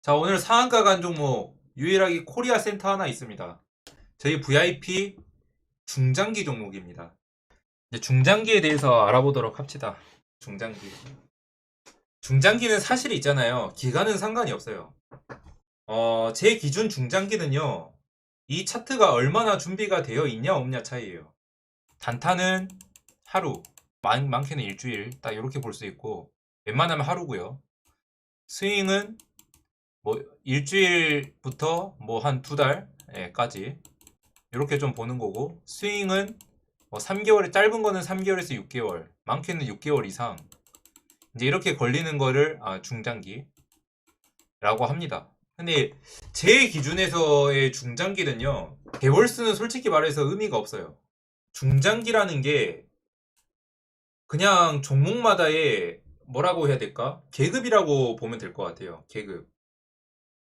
자, 오늘 상한가 간 종목 유일하게 코리아 센터 하나 있습니다. 저희 VIP 중장기 종목입니다. 이제 중장기에 대해서 알아보도록 합시다. 중장기. 중장기는 사실 있잖아요. 기간은 상관이 없어요. 제 기준 중장기는요. 이 차트가 얼마나 준비가 되어 있냐 없냐 차이예요. 단타는 하루, 많게는 일주일 딱 이렇게 볼 수 있고 웬만하면 하루고요. 스윙은 뭐 일주일부터 뭐 한 두 달까지 이렇게 좀 보는 거고, 스윙은 뭐 3개월에, 짧은 거는 3개월에서 6개월, 많게는 6개월 이상, 이제 이렇게 걸리는 거를 중장기라고 합니다. 근데 제 기준에서의 중장기는요, 개월수는 솔직히 말해서 의미가 없어요. 중장기라는 게 그냥 종목마다의, 뭐라고 해야 될까? 계급이라고 보면 될 것 같아요. 계급.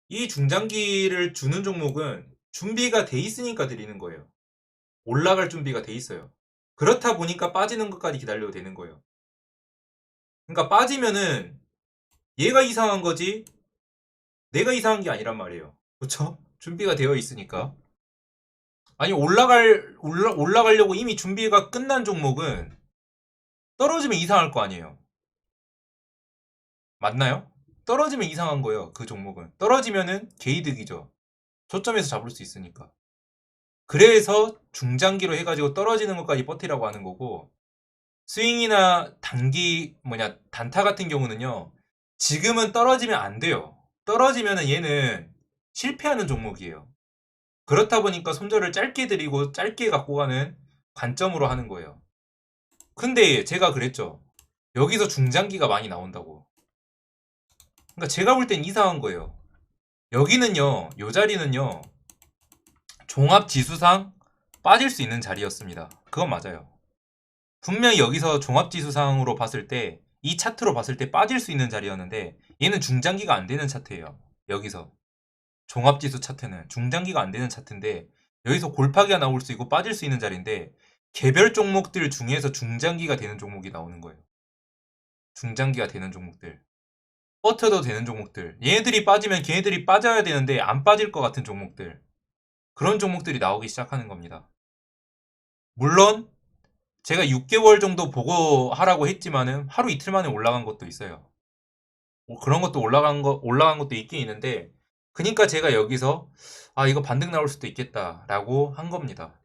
이 중장기를 주는 종목은 준비가 돼 있으니까 드리는 거예요. 올라갈 준비가 돼 있어요. 그렇다 보니까 빠지는 것까지 기다려도 되는 거예요. 그러니까 빠지면은 얘가 이상한 거지 내가 이상한 게 아니란 말이에요. 그렇죠? 준비가 되어 있으니까. 아니, 올라가려고 이미 준비가 끝난 종목은 떨어지면 이상할 거 아니에요. 맞나요? 떨어지면 이상한 거예요. 그 종목은 떨어지면은 개이득이죠. 저점에서 잡을 수 있으니까. 그래서 중장기로 해가지고 떨어지는 것까지 버티라고 하는 거고, 스윙이나 단타 같은 경우는요, 지금은 떨어지면 안 돼요. 떨어지면은 얘는 실패하는 종목이에요. 그렇다 보니까 손절을 짧게 드리고 짧게 갖고 가는 관점으로 하는 거예요. 근데 제가 그랬죠. 여기서 중장기가 많이 나온다고. 그러니까 제가 볼 땐 이상한 거예요. 여기는요, 요 자리는요, 종합 지수상 빠질 수 있는 자리였습니다. 그건 맞아요. 분명히 여기서 종합지수상으로 봤을 때, 이 차트로 봤을 때 빠질 수 있는 자리였는데, 얘는 중장기가 안 되는 차트예요. 여기서 종합지수 차트는 중장기가 안 되는 차트인데, 여기서 골파기가 나올 수 있고 빠질 수 있는 자리인데, 개별 종목들 중에서 중장기가 되는 종목이 나오는 거예요. 중장기가 되는 종목들, 버텨도 되는 종목들, 얘네들이 빠지면 걔네들이 빠져야 되는데 안 빠질 것 같은 종목들, 그런 종목들이 나오기 시작하는 겁니다. 물론 제가 6개월 정도 보고 하라고 했지만은 하루 이틀 만에 올라간 것도 있어요. 뭐 그런 것도 올라간 것도 있긴 있는데, 그러니까 제가 여기서 이거 반등 나올 수도 있겠다라고 한 겁니다.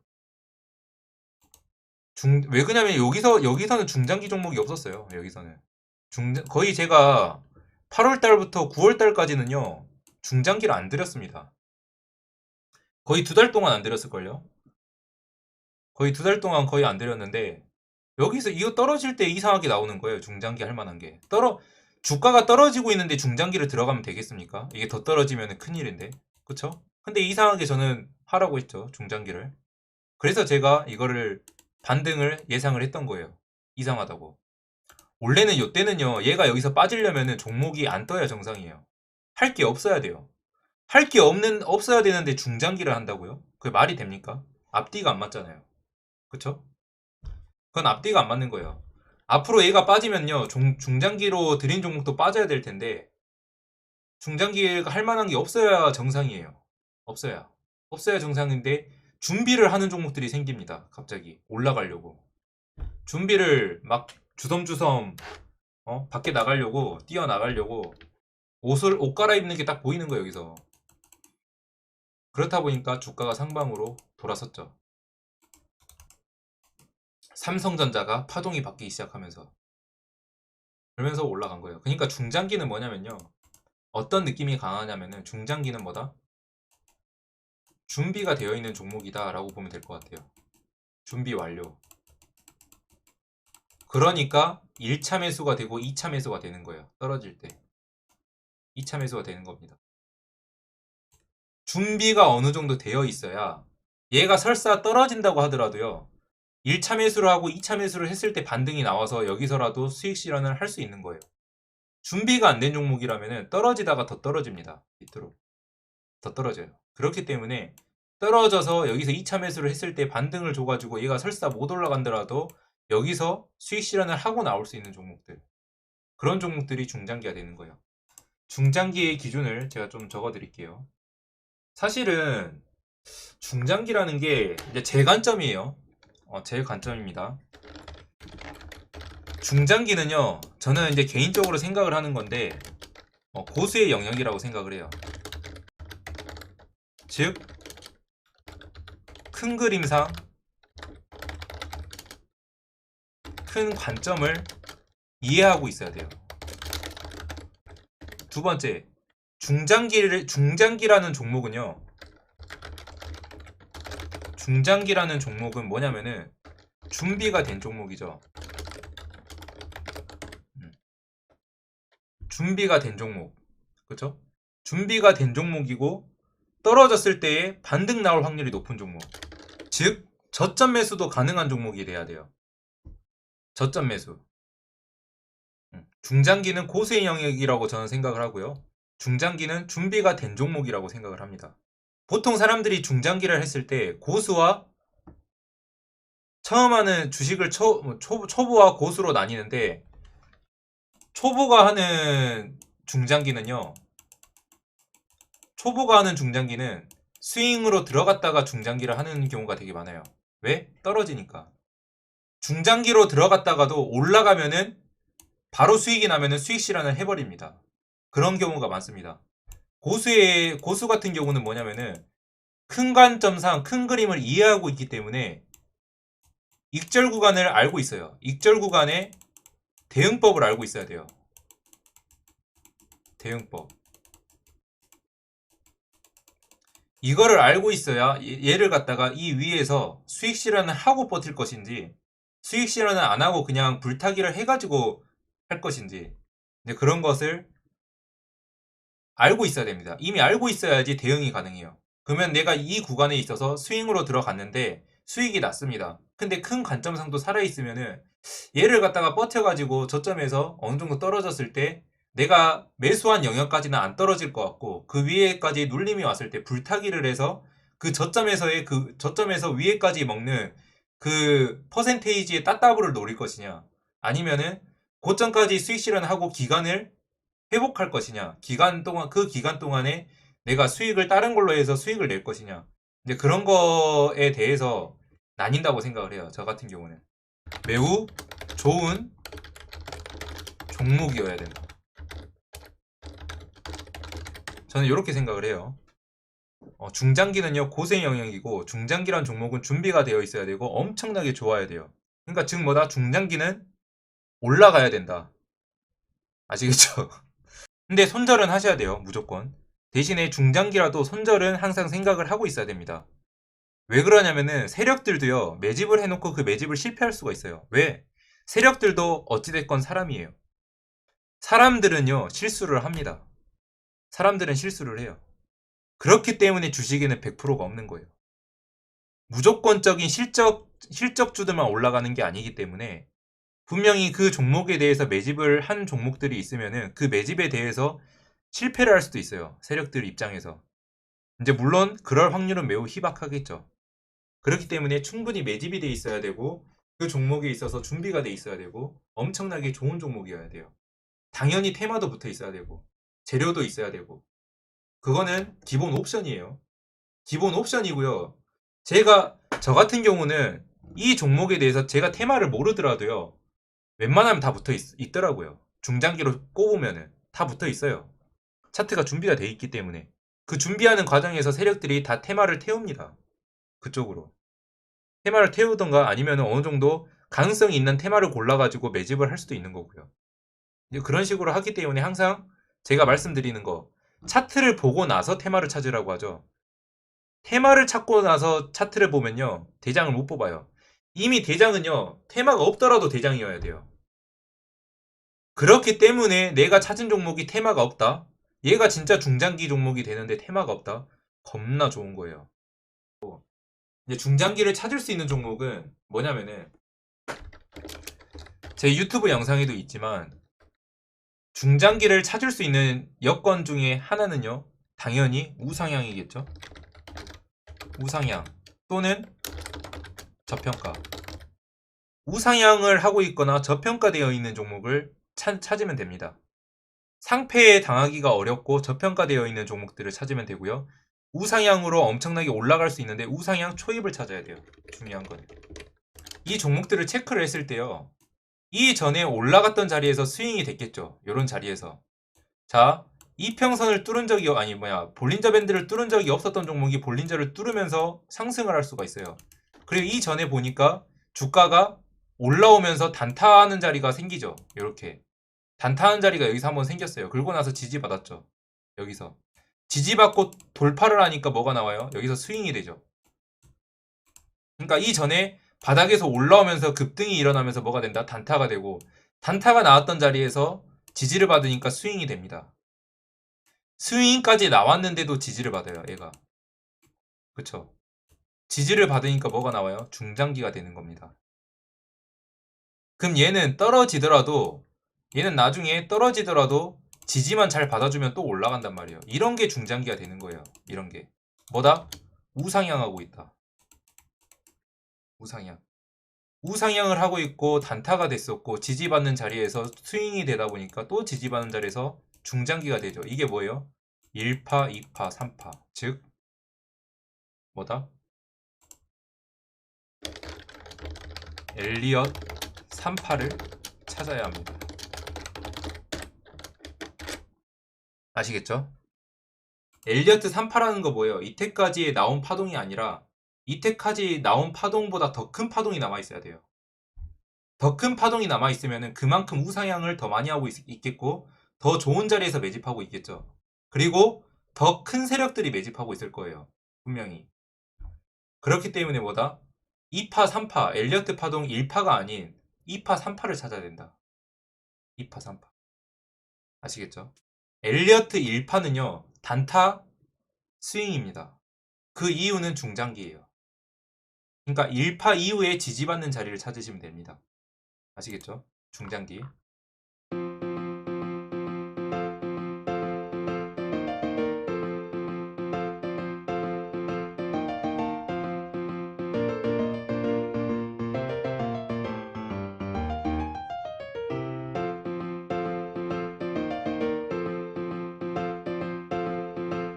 왜 그러냐면 여기서는 중장기 종목이 없었어요. 여기서는 거의 제가 8월 달부터 9월 달까지는요, 중장기를 안 들였습니다. 거의 두 달 동안 안 들였을걸요. 거의 두 달 동안 거의 안 들였는데, 여기서 이거 떨어질 때 이상하게 나오는 거예요. 중장기 할 만한 게. 주가가 떨어지고 있는데 중장기를 들어가면 되겠습니까? 이게 더 떨어지면 큰일인데. 그쵸? 근데 이상하게 저는 하라고 했죠. 중장기를. 그래서 제가 이거를 반등을 예상을 했던 거예요. 이상하다고. 원래는 요때는요, 얘가 여기서 빠지려면은 종목이 안 떠야 정상이에요. 할 게 없어야 돼요. 없어야 되는데 중장기를 한다고요? 그게 말이 됩니까? 앞뒤가 안 맞잖아요. 그쵸? 그건 앞뒤가 안 맞는 거예요. 앞으로 얘가 빠지면요, 중장기로 들인 종목도 빠져야 될 텐데, 중장기가 할 만한 게 없어야 정상이에요. 없어야. 없어야 정상인데, 준비를 하는 종목들이 생깁니다. 갑자기. 올라가려고. 준비를 막 주섬주섬, 밖에 나가려고, 뛰어나가려고, 옷 갈아입는 게 딱 보이는 거예요, 여기서. 그렇다 보니까 주가가 상방으로 돌아섰죠. 삼성전자가 파동이 받기 시작하면서. 그러면서 올라간 거예요. 그러니까 중장기는 뭐냐면요, 어떤 느낌이 강하냐면은, 중장기는 뭐다? 준비가 되어 있는 종목이다 라고 보면 될 것 같아요. 준비 완료. 그러니까 1차 매수가 되고 2차 매수가 되는 거예요. 떨어질 때 2차 매수가 되는 겁니다. 준비가 어느 정도 되어 있어야, 얘가 설사 떨어진다고 하더라도요, 1차 매수를 하고 2차 매수를 했을 때 반등이 나와서 여기서라도 수익 실현을 할 수 있는 거예요. 준비가 안 된 종목이라면 떨어지다가 더 떨어집니다. 밑으로 더 떨어져요. 그렇기 때문에 떨어져서 여기서 2차 매수를 했을 때 반등을 줘가지고 얘가 설사 못 올라간더라도 여기서 수익 실현을 하고 나올 수 있는 종목들, 그런 종목들이 중장기가 되는 거예요. 중장기의 기준을 제가 좀 적어 드릴게요. 사실은 중장기라는 게 이제 제 관점이에요. 제 관점입니다. 중장기는요, 저는 이제 개인적으로 생각을 하는 건데, 고수의 영역이라고 생각을 해요. 즉, 큰 그림상, 큰 관점을 이해하고 있어야 돼요. 두 번째, 중장기라는 종목은요, 중장기라는 종목은 뭐냐면은, 준비가 된 종목이죠. 준비가 된 종목. 그쵸? 준비가 된 종목이고, 떨어졌을 때에 반등 나올 확률이 높은 종목. 즉, 저점 매수도 가능한 종목이 돼야 돼요. 저점 매수. 중장기는 고수의 영역이라고 저는 생각을 하고요. 중장기는 준비가 된 종목이라고 생각을 합니다. 보통 사람들이 중장기를 했을 때 고수와 처음 하는 주식을 초보와 고수로 나뉘는데, 초보가 하는 중장기는요, 초보가 하는 중장기는 스윙으로 들어갔다가 중장기를 하는 경우가 되게 많아요. 왜? 떨어지니까. 중장기로 들어갔다가도 올라가면은 바로 수익이 나면은 수익 실현을 해버립니다. 그런 경우가 많습니다. 고수 같은 경우는 뭐냐면은 큰 관점상 큰 그림을 이해하고 있기 때문에 익절 구간을 알고 있어요. 익절 구간의 대응법을 알고 있어야 돼요. 대응법. 이거를 알고 있어야 얘를 갖다가 이 위에서 수익 실현을 하고 버틸 것인지, 수익 실현을 안 하고 그냥 불타기를 해가지고 할 것인지, 이제 그런 것을 알고 있어야 됩니다. 이미 알고 있어야지 대응이 가능해요. 그러면 내가 이 구간에 있어서 스윙으로 들어갔는데 수익이 났습니다. 근데 큰 관점상도 살아있으면은 얘를 갖다가 버텨가지고 저점에서 어느 정도 떨어졌을 때 내가 매수한 영역까지는 안 떨어질 것 같고, 그 위에까지 눌림이 왔을 때 불타기를 해서 그 저점에서 위에까지 먹는 그 퍼센테이지의 따따블을 노릴 것이냐, 아니면은 고점까지 수익 실현하고 기간을 회복할 것이냐, 그 기간 동안에 내가 수익을 다른 걸로 해서 수익을 낼 것이냐, 이제 그런 거에 대해서 나뉜다고 생각을 해요. 저 같은 경우는 매우 좋은 종목이어야 된다. 저는 이렇게 생각을 해요. 중장기는요, 고생 영역이고, 중장기란 종목은 준비가 되어 있어야 되고 엄청나게 좋아야 돼요. 그러니까 즉 뭐다, 중장기는 올라가야 된다. 아시겠죠? 근데 손절은 하셔야 돼요, 무조건. 대신에 중장기라도 손절은 항상 생각을 하고 있어야 됩니다. 왜 그러냐면은 세력들도요, 매집을 해놓고 그 매집을 실패할 수가 있어요. 왜? 세력들도 어찌됐건 사람이에요. 사람들은요, 실수를 합니다. 사람들은 실수를 해요. 그렇기 때문에 주식에는 100%가 없는 거예요. 무조건적인 실적주들만 올라가는 게 아니기 때문에 분명히 그 종목에 대해서 매집을 한 종목들이 있으면은 그 매집에 대해서 실패를 할 수도 있어요. 세력들 입장에서. 이제 물론 그럴 확률은 매우 희박하겠죠. 그렇기 때문에 충분히 매집이 돼 있어야 되고, 그 종목에 있어서 준비가 돼 있어야 되고, 엄청나게 좋은 종목이어야 돼요. 당연히 테마도 붙어 있어야 되고, 재료도 있어야 되고, 그거는 기본 옵션이에요. 기본 옵션이고요. 저 같은 경우는 이 종목에 대해서 제가 테마를 모르더라도요, 웬만하면 다 붙어 있더라고요. 중장기로 꼽으면은 다 붙어 있어요. 차트가 준비가 돼 있기 때문에. 그 준비하는 과정에서 세력들이 다 테마를 태웁니다. 그쪽으로. 테마를 태우던가 아니면 어느 정도 가능성이 있는 테마를 골라가지고 매집을 할 수도 있는 거고요. 그런 식으로 하기 때문에 항상 제가 말씀드리는 거, 차트를 보고 나서 테마를 찾으라고 하죠. 테마를 찾고 나서 차트를 보면요, 대장을 못 뽑아요. 이미 대장은요, 테마가 없더라도 대장이어야 돼요. 그렇기 때문에 내가 찾은 종목이 테마가 없다? 얘가 진짜 중장기 종목이 되는데 테마가 없다? 겁나 좋은 거예요. 이제 중장기를 찾을 수 있는 종목은 뭐냐면은, 제 유튜브 영상에도 있지만, 중장기를 찾을 수 있는 여건 중에 하나는요, 당연히 우상향이겠죠. 우상향 또는 저평가. 우상향을 하고 있거나 저평가되어 있는 종목을 찾으면 됩니다. 상패에 당하기가 어렵고 저평가되어 있는 종목들을 찾으면 되고요. 우상향으로 엄청나게 올라갈 수 있는데 우상향 초입을 찾아야 돼요. 중요한 건. 이 종목들을 체크를 했을 때요. 이전에 올라갔던 자리에서 스윙이 됐겠죠. 요런 자리에서. 자, 이평선을 뚫은 적이 볼린저 밴드를 뚫은 적이 없었던 종목이 볼린저를 뚫으면서 상승을 할 수가 있어요. 그리고 이전에 보니까 주가가 올라오면서 단타하는 자리가 생기죠. 이렇게 단타하는 자리가 여기서 한번 생겼어요. 그러고 나서 지지받았죠. 여기서 지지받고 돌파를 하니까 뭐가 나와요? 여기서 스윙이 되죠. 그러니까 이전에 바닥에서 올라오면서 급등이 일어나면서 뭐가 된다? 단타가 되고 단타가 나왔던 자리에서 지지를 받으니까 스윙이 됩니다. 스윙까지 나왔는데도 지지를 받아요. 얘가. 그쵸? 지지를 받으니까 뭐가 나와요? 중장기가 되는 겁니다. 그럼 얘는 떨어지더라도 얘는 나중에 떨어지더라도 지지만 잘 받아주면 또 올라간단 말이에요. 이런 게 중장기가 되는 거예요. 이런 게. 뭐다? 우상향하고 있다. 우상향. 우상향을 하고 있고 단타가 됐었고 지지받는 자리에서 스윙이 되다 보니까 또 지지받는 자리에서 중장기가 되죠. 이게 뭐예요? 1파, 2파, 3파. 즉 뭐다? 엘리엇 3파를 찾아야 합니다. 아시겠죠? 엘리어트 3파라는 거 뭐예요? 이때까지 나온 파동이 아니라 이때까지 나온 파동보다 더 큰 파동이 남아 있어야 돼요. 더 큰 파동이 남아 있으면 그만큼 우상향을 더 많이 하고 있겠고 더 좋은 자리에서 매집하고 있겠죠. 그리고 더 큰 세력들이 매집하고 있을 거예요. 분명히. 그렇기 때문에 뭐다? 2파, 3파, 엘리어트 파동 1파가 아닌 2파, 3파를 찾아야 된다. 2파, 3파. 아시겠죠? 엘리어트 1파는요. 단타 스윙입니다. 그 이유는 중장기예요. 그러니까 1파 이후에 지지받는 자리를 찾으시면 됩니다. 아시겠죠? 중장기.